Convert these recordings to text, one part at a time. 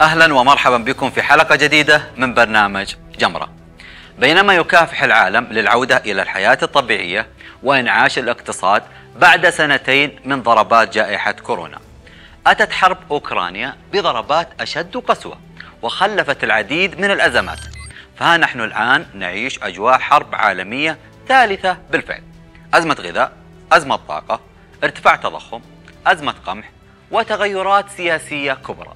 أهلا ومرحبا بكم في حلقة جديدة من برنامج جمرة. بينما يكافح العالم للعودة إلى الحياة الطبيعية وإنعاش الاقتصاد بعد سنتين من ضربات جائحة كورونا، أتت حرب أوكرانيا بضربات أشد قسوة وخلفت العديد من الأزمات. فها نحن الآن نعيش أجواء حرب عالمية ثالثة بالفعل: أزمة غذاء، أزمة طاقة، ارتفاع تضخم، أزمة قمح، وتغيرات سياسية كبرى،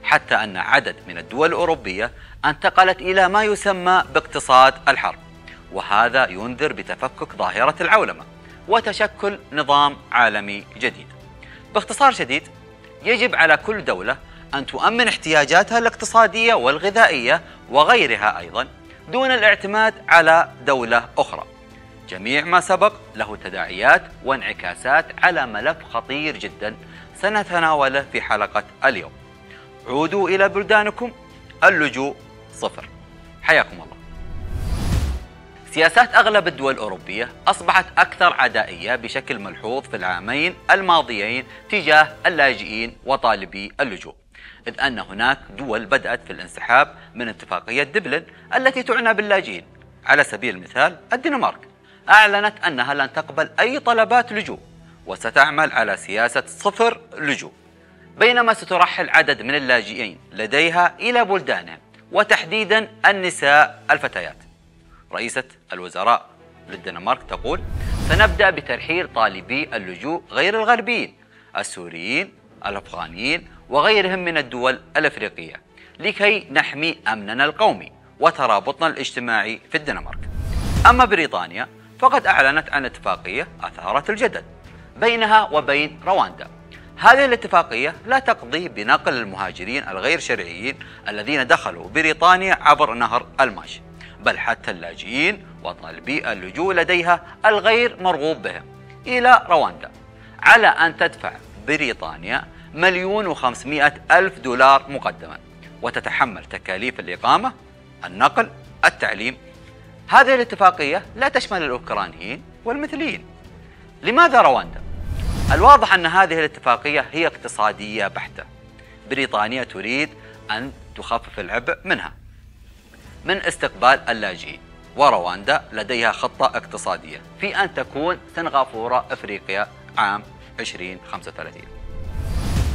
حتى أن عدد من الدول الأوروبية انتقلت إلى ما يسمى باقتصاد الحرب، وهذا ينذر بتفكك ظاهرة العولمة وتشكل نظام عالمي جديد. باختصار شديد، يجب على كل دولة أن تؤمن احتياجاتها الاقتصادية والغذائية وغيرها أيضا دون الاعتماد على دولة أخرى. جميع ما سبق له تداعيات وانعكاسات على ملف خطير جدا سنتناوله في حلقة اليوم. عودوا إلى بلدانكم، اللجوء صفر. حياكم الله. سياسات أغلب الدول الأوروبية أصبحت أكثر عدائية بشكل ملحوظ في العامين الماضيين تجاه اللاجئين وطالبي اللجوء، إذ أن هناك دول بدأت في الانسحاب من اتفاقية دبلن التي تعنى باللاجئين. على سبيل المثال الدنمارك أعلنت أنها لن تقبل أي طلبات لجوء وستعمل على سياسة صفر لجوء، بينما سترحل عدد من اللاجئين لديها إلى بلدانهم، وتحديدا النساء الفتيات. رئيسة الوزراء للدنمارك تقول: سنبدأ بترحيل طالبي اللجوء غير الغربيين، السوريين، الأفغانيين وغيرهم من الدول الأفريقية، لكي نحمي أمننا القومي وترابطنا الاجتماعي في الدنمارك. أما بريطانيا فقد أعلنت عن اتفاقية أثارت الجدل بينها وبين رواندا. هذه الاتفاقية لا تقضي بنقل المهاجرين الغير شرعيين الذين دخلوا بريطانيا عبر نهر الماش، بل حتى اللاجئين وطالبي اللجوء لديها الغير مرغوب بهم إلى رواندا، على أن تدفع بريطانيا $1,500,000 مقدما، وتتحمل تكاليف الإقامة، النقل، التعليم. هذه الاتفاقية لا تشمل الأوكرانيين والمثليين. لماذا رواندا؟ الواضح أن هذه الاتفاقية هي اقتصادية بحتة. بريطانيا تريد أن تخفف العبء منها من استقبال اللاجئين، ورواندا لديها خطة اقتصادية في أن تكون سنغافورة أفريقيا عام 2035.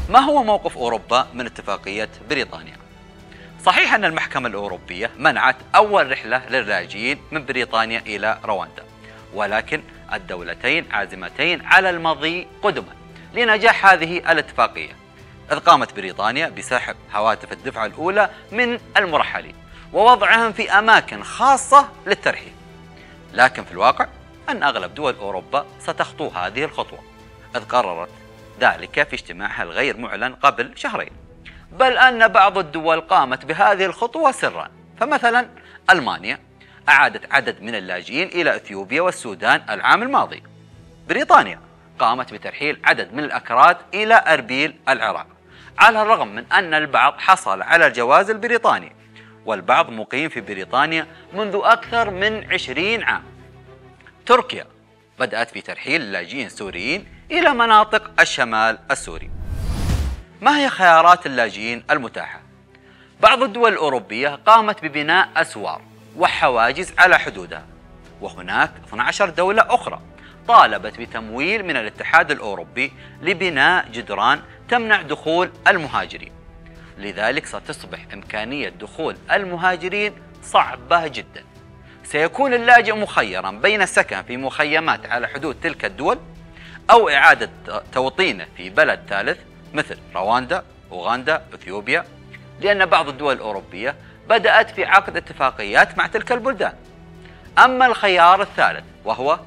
ما هو موقف أوروبا من اتفاقية بريطانيا؟ صحيح أن المحكمة الأوروبية منعت أول رحلة لللاجئين من بريطانيا إلى رواندا، ولكن الدولتين عازمتين على المضي قدما لنجاح هذه الاتفاقية، إذ قامت بريطانيا بسحب هواتف الدفعة الأولى من المرحلين ووضعهم في أماكن خاصة للترحيل. لكن في الواقع أن أغلب دول أوروبا ستخطو هذه الخطوة، إذ قررت ذلك في اجتماعها الغير معلن قبل شهرين، بل أن بعض الدول قامت بهذه الخطوة سرا. فمثلا ألمانيا أعادت عدد من اللاجئين إلى إثيوبيا والسودان العام الماضي. بريطانيا قامت بترحيل عدد من الأكراد إلى أربيل العراق، على الرغم من أن البعض حصل على الجواز البريطاني والبعض مقيم في بريطانيا منذ أكثر من 20 عام. تركيا بدأت في ترحيل اللاجئين السوريين إلى مناطق الشمال السوري. ما هي خيارات اللاجئين المتاحة؟ بعض الدول الأوروبية قامت ببناء أسوار وحواجز على حدودها، وهناك 12 دولة أخرى طالبت بتمويل من الاتحاد الأوروبي لبناء جدران تمنع دخول المهاجرين. لذلك ستصبح إمكانية دخول المهاجرين صعبة جدا. سيكون اللاجئ مخيرا بين السكن في مخيمات على حدود تلك الدول أو إعادة توطينه في بلد ثالث مثل رواندا، أوغندا، إثيوبيا، لأن بعض الدول الأوروبية بدأت في عقد اتفاقيات مع تلك البلدان. أما الخيار الثالث وهو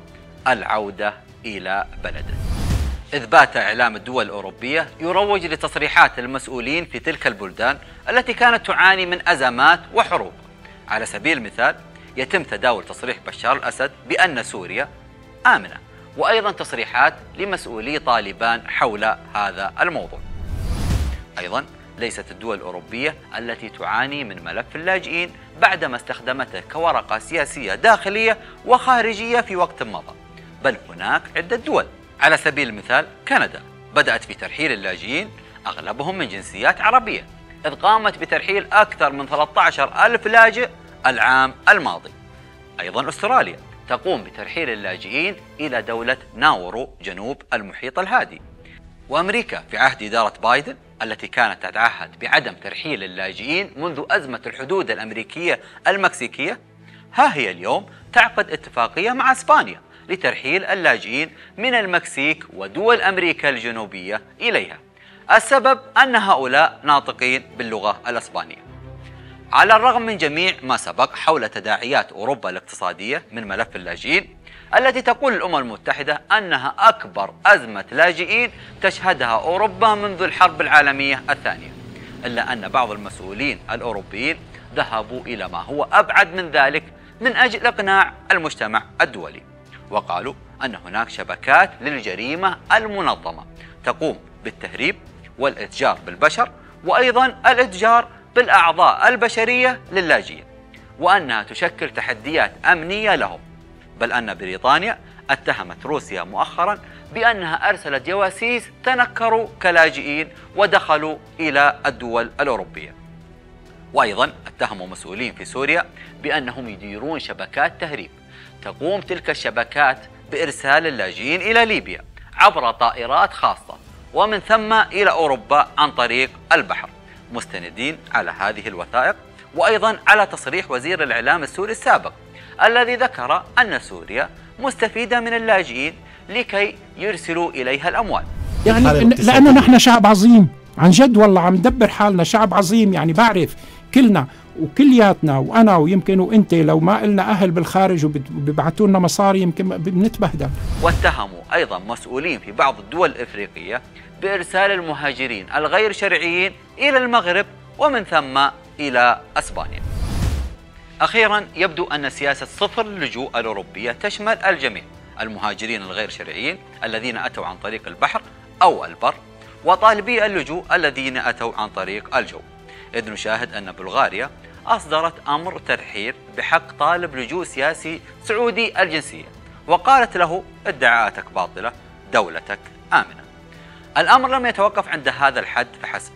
العودة إلى بلده، إذ بات إعلام الدول الأوروبية يروج لتصريحات المسؤولين في تلك البلدان التي كانت تعاني من أزمات وحروب. على سبيل المثال يتم تداول تصريح بشار الأسد بأن سوريا آمنة، وأيضا تصريحات لمسؤولي طالبان حول هذا الموضوع. أيضا ليست الدول الأوروبية التي تعاني من ملف اللاجئين بعدما استخدمته كورقة سياسية داخلية وخارجية في وقت مضى، بل هناك عدة دول. على سبيل المثال كندا بدأت في ترحيل اللاجئين أغلبهم من جنسيات عربية، إذ قامت بترحيل أكثر من 13 ألف لاجئ العام الماضي. أيضا أستراليا تقوم بترحيل اللاجئين إلى دولة ناورو جنوب المحيط الهادي. وأمريكا في عهد إدارة بايدن التي كانت تتعهد بعدم ترحيل اللاجئين منذ أزمة الحدود الأمريكية المكسيكية، ها هي اليوم تعقد اتفاقية مع إسبانيا لترحيل اللاجئين من المكسيك ودول أمريكا الجنوبية إليها. السبب أن هؤلاء ناطقين باللغة الإسبانية. على الرغم من جميع ما سبق حول تداعيات أوروبا الاقتصادية من ملف اللاجئين التي تقول الأمم المتحدة أنها أكبر أزمة لاجئين تشهدها أوروبا منذ الحرب العالمية الثانية، إلا أن بعض المسؤولين الأوروبيين ذهبوا إلى ما هو أبعد من ذلك من أجل إقناع المجتمع الدولي، وقالوا أن هناك شبكات للجريمة المنظمة تقوم بالتهريب والإتجار بالبشر وأيضا الإتجار بالأعضاء البشرية للاجئين، وأنها تشكل تحديات أمنية لهم. بل أن بريطانيا اتهمت روسيا مؤخرا بأنها أرسلت جواسيس تنكروا كلاجئين ودخلوا إلى الدول الأوروبية. وأيضا اتهموا مسؤولين في سوريا بأنهم يديرون شبكات تهريب تقوم تلك الشبكات بإرسال اللاجئين إلى ليبيا عبر طائرات خاصة ومن ثم إلى أوروبا عن طريق البحر، مستندين على هذه الوثائق وأيضا على تصريح وزير الإعلام السوري السابق الذي ذكر أن سوريا مستفيدة من اللاجئين لكي يرسلوا إليها الأموال. يعني لأنه نحن شعب عظيم عن جد، والله عم ندبر حالنا شعب عظيم. يعني بعرف كلنا وكلياتنا وأنا ويمكن وأنت لو ما إلنا أهل بالخارج وبيبعتوا لنا مصاري يمكن بنتبهدل. واتهموا أيضا مسؤولين في بعض الدول الإفريقية بإرسال المهاجرين الغير شرعيين إلى المغرب ومن ثم إلى أسبانيا. أخيرا يبدو أن سياسة صفر اللجوء الأوروبية تشمل الجميع، المهاجرين الغير شرعيين الذين أتوا عن طريق البحر أو البر، وطالبي اللجوء الذين أتوا عن طريق الجو. إذ نشاهد أن بلغاريا أصدرت أمر ترحيل بحق طالب لجوء سياسي سعودي الجنسية وقالت له ادعاءاتك باطلة، دولتك آمنة. الأمر لم يتوقف عند هذا الحد فحسب،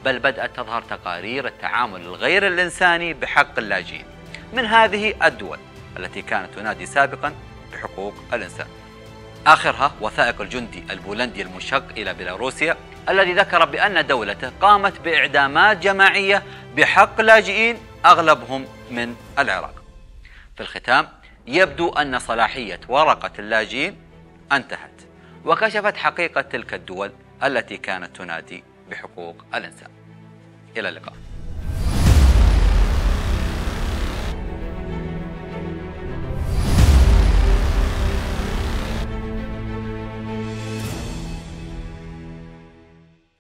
بل بدأت تظهر تقارير التعامل الغير الإنساني بحق اللاجئين من هذه الدول التي كانت تنادي سابقا بحقوق الإنسان. آخرها وثائق الجندي البولندي المنشق إلى بيلاروسيا الذي ذكر بأن دولته قامت بإعدامات جماعية بحق لاجئين أغلبهم من العراق. في الختام يبدو أن صلاحية ورقة اللاجئين انتهت وكشفت حقيقة تلك الدول التي كانت تنادي بحقوق الإنسان. إلى اللقاء.